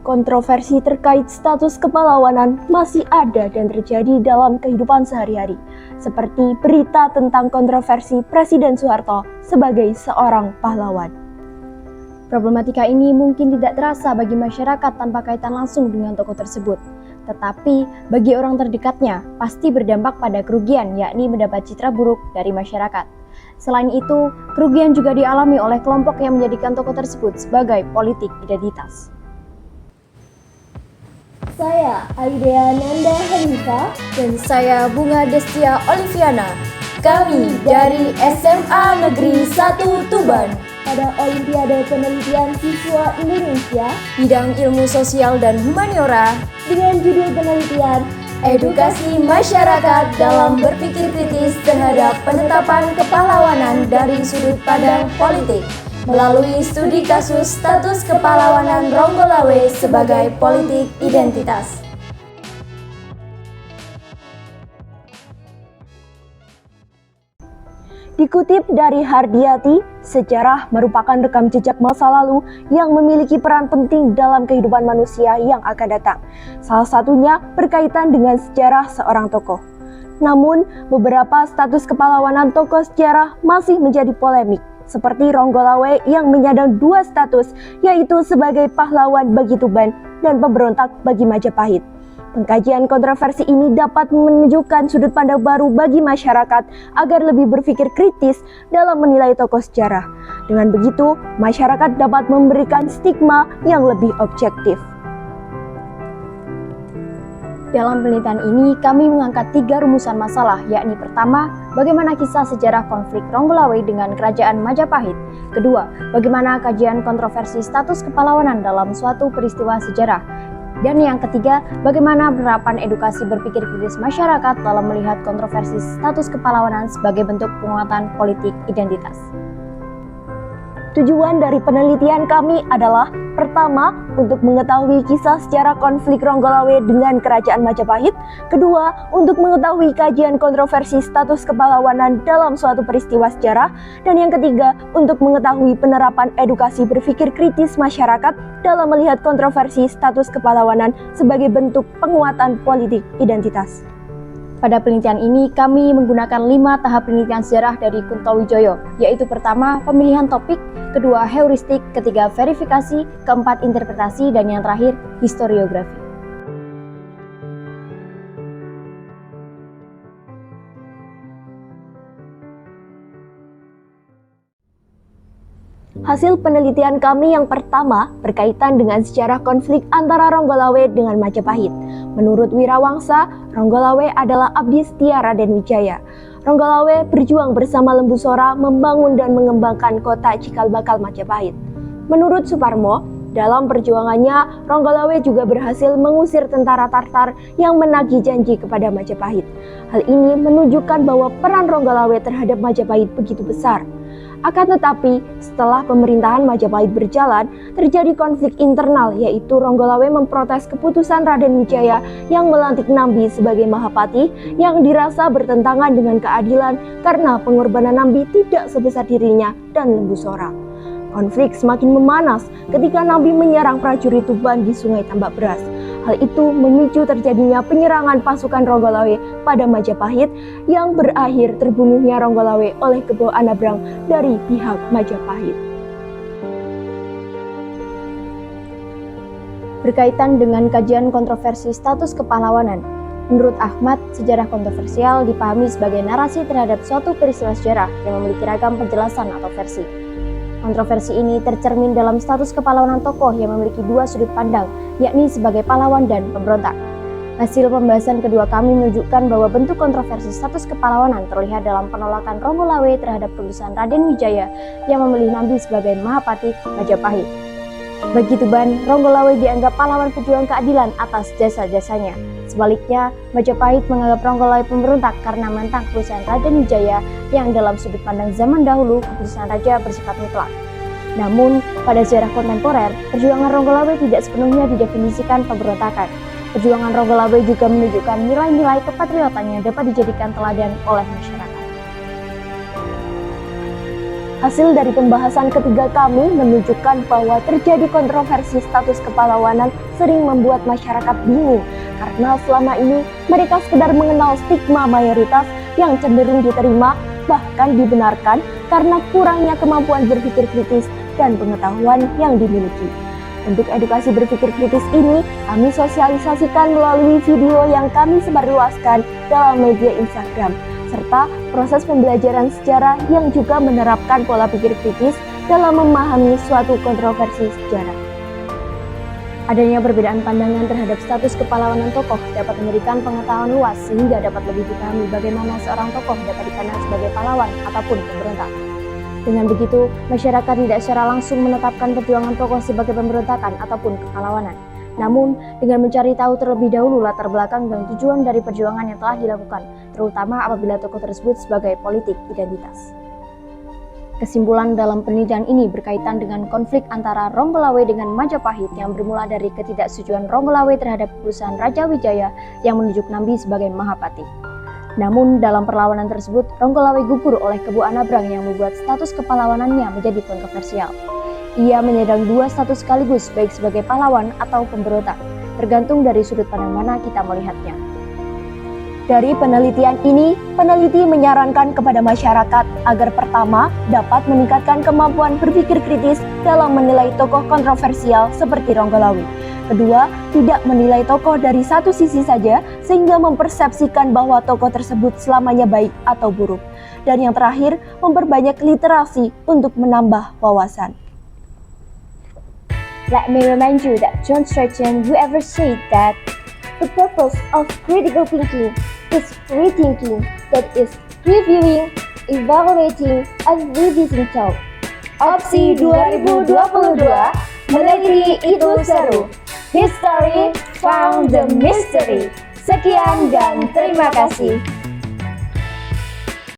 Kontroversi terkait status kepahlawanan masih ada dan terjadi dalam kehidupan sehari-hari, seperti berita tentang kontroversi Presiden Soeharto sebagai seorang pahlawan. Problematika ini mungkin tidak terasa bagi masyarakat tanpa kaitan langsung dengan tokoh tersebut, tetapi bagi orang terdekatnya pasti berdampak pada kerugian, yakni mendapat citra buruk dari masyarakat. Selain itu, kerugian juga dialami oleh kelompok yang menjadikan tokoh tersebut sebagai politik identitas. Saya Aidea Nanda Hanifah dan saya Bunga Destia Oliviana. Kami dari SMA Negeri 1 Tuban. Pada Olimpiade Penelitian Siswa Indonesia bidang ilmu sosial dan humaniora dengan judul penelitian Edukasi Masyarakat dalam Berpikir Kritis terhadap Penetapan Kepahlawanan dari Sudut Pandang Politik melalui studi kasus status kepahlawanan Ronggolawe sebagai politik identitas. Dikutip dari Hardiati, sejarah merupakan rekam jejak masa lalu yang memiliki peran penting dalam kehidupan manusia yang akan datang. Salah satunya berkaitan dengan sejarah seorang tokoh. Namun, beberapa status kepahlawanan tokoh sejarah masih menjadi polemik, seperti Ronggolawe yang menyandang dua status, yaitu sebagai pahlawan bagi Tuban dan pemberontak bagi Majapahit. Pengkajian kontroversi ini dapat menunjukkan sudut pandang baru bagi masyarakat agar lebih berpikir kritis dalam menilai tokoh sejarah. Dengan begitu, masyarakat dapat memberikan stigma yang lebih objektif. Dalam penelitian ini, kami mengangkat 3 rumusan masalah, yakni pertama, bagaimana kisah sejarah konflik Ronggolawe dengan kerajaan Majapahit. Kedua, bagaimana kajian kontroversi status kepahlawanan dalam suatu peristiwa sejarah. Dan yang ketiga, bagaimana penerapan edukasi berpikir kritis masyarakat dalam melihat kontroversi status kepahlawanan sebagai bentuk penguatan politik identitas. Tujuan dari penelitian kami adalah pertama, untuk mengetahui kisah sejarah konflik Ronggolawe dengan kerajaan Majapahit. Kedua, untuk mengetahui kajian kontroversi status kepahlawanan dalam suatu peristiwa sejarah. Dan yang ketiga, untuk mengetahui penerapan edukasi berpikir kritis masyarakat dalam melihat kontroversi status kepahlawanan sebagai bentuk penguatan politik identitas. Pada penelitian ini, kami menggunakan 5 tahap penelitian sejarah dari Kunto Wijoyo, yaitu pertama, pemilihan topik, kedua, heuristik, ketiga, verifikasi, keempat, interpretasi, dan yang terakhir, historiografi. Hasil penelitian kami yang pertama berkaitan dengan sejarah konflik antara Ronggolawe dengan Majapahit. Menurut Wirawangsa, Ronggolawe adalah abdi setia Raden Wijaya. Ronggolawe berjuang bersama Lembu Sora membangun dan mengembangkan kota Cikal Bakal Majapahit. Menurut Suparmo, dalam perjuangannya, Ronggolawe juga berhasil mengusir tentara Tartar yang menagih janji kepada Majapahit. Hal ini menunjukkan bahwa peran Ronggolawe terhadap Majapahit begitu besar. Akan tetapi, setelah pemerintahan Majapahit berjalan, terjadi konflik internal, yaitu Ronggolawe memprotes keputusan Raden Wijaya yang melantik Nambi sebagai Mahapati yang dirasa bertentangan dengan keadilan karena pengorbanan Nambi tidak sebesar dirinya dan Lembu Sora. Konflik semakin memanas ketika Nambi menyerang prajurit Tuban di Sungai Tambak Beras. Hal itu memicu terjadinya penyerangan pasukan Ronggolawe pada Majapahit yang berakhir terbunuhnya Ronggolawe oleh Kebo Anabrang dari pihak Majapahit. Berkaitan dengan kajian kontroversi status kepahlawanan, menurut Ahmad, sejarah kontroversial dipahami sebagai narasi terhadap suatu peristiwa sejarah yang memiliki ragam penjelasan atau versi. Kontroversi ini tercermin dalam status kepahlawanan tokoh yang memiliki 2 sudut pandang, yakni sebagai pahlawan dan pemberontak. Hasil pembahasan kedua kami menunjukkan bahwa bentuk kontroversi status kepahlawanan terlihat dalam penolakan Ronggolawe terhadap keputusan Raden Wijaya yang memilih Nambi sebagai Mahapati Majapahit. Bagi Tuban, Ronggolawe dianggap pahlawan pejuang keadilan atas jasa-jasanya. Sebaliknya, Majapahit menganggap Ronggolawe pemberontak karena menentang keputusan Raden Wijaya yang dalam sudut pandang zaman dahulu keputusan raja bersifat mutlak. Namun, pada sejarah kontemporer, perjuangan Ronggolawe tidak sepenuhnya didefinisikan pemberontakan. Perjuangan Ronggolawe juga menunjukkan nilai-nilai kepatriotan yang dapat dijadikan teladan oleh masyarakat. Hasil dari pembahasan ketiga kami menunjukkan bahwa terjadi kontroversi status kepahlawanan sering membuat masyarakat bingung karena selama ini mereka sekedar mengenal stigma mayoritas yang cenderung diterima bahkan dibenarkan karena kurangnya kemampuan berpikir kritis dan pengetahuan yang dimiliki. Untuk edukasi berpikir kritis ini, kami sosialisasikan melalui video yang kami sebarluaskan dalam media Instagram, serta proses pembelajaran sejarah yang juga menerapkan pola pikir kritis dalam memahami suatu kontroversi sejarah. Adanya perbedaan pandangan terhadap status kepahlawanan tokoh dapat memberikan pengetahuan luas sehingga dapat lebih dipahami bagaimana seorang tokoh dapat dipandang sebagai pahlawan ataupun pemberontak. Dengan begitu, masyarakat tidak secara langsung menetapkan perjuangan tokoh sebagai pemberontakan ataupun kepahlawanan. Namun, dengan mencari tahu terlebih dahulu latar belakang dan tujuan dari perjuangan yang telah dilakukan, terutama apabila tokoh tersebut sebagai politik identitas. Kesimpulan dalam penelitian ini berkaitan dengan konflik antara Ronggolawe dengan Majapahit yang bermula dari ketidaksetujuan Ronggolawe terhadap keputusan Raja Wijaya yang menunjuk Nambi sebagai Mahapati. Namun dalam perlawanan tersebut, Ronggolawe gugur oleh Kebu Anabrang yang membuat status kepahlawanannya menjadi kontroversial. Ia menyandang dua status sekaligus, baik sebagai pahlawan atau pemberontak, tergantung dari sudut pandang mana kita melihatnya. Dari penelitian ini, peneliti menyarankan kepada masyarakat agar pertama, dapat meningkatkan kemampuan berpikir kritis dalam menilai tokoh kontroversial seperti Ronggolawe. Kedua, tidak menilai tokoh dari satu sisi saja sehingga mempersepsikan bahwa tokoh tersebut selamanya baik atau buruk. Dan yang terakhir, memperbanyak literasi untuk menambah wawasan. Let me remind you that John Strachan, whoever said that the purpose of critical thinking is free thinking, that is reviewing, evaluating, and revising thought. Opsi 2022, meneliti itu seru. History found the mystery. Sekian dan terima kasih.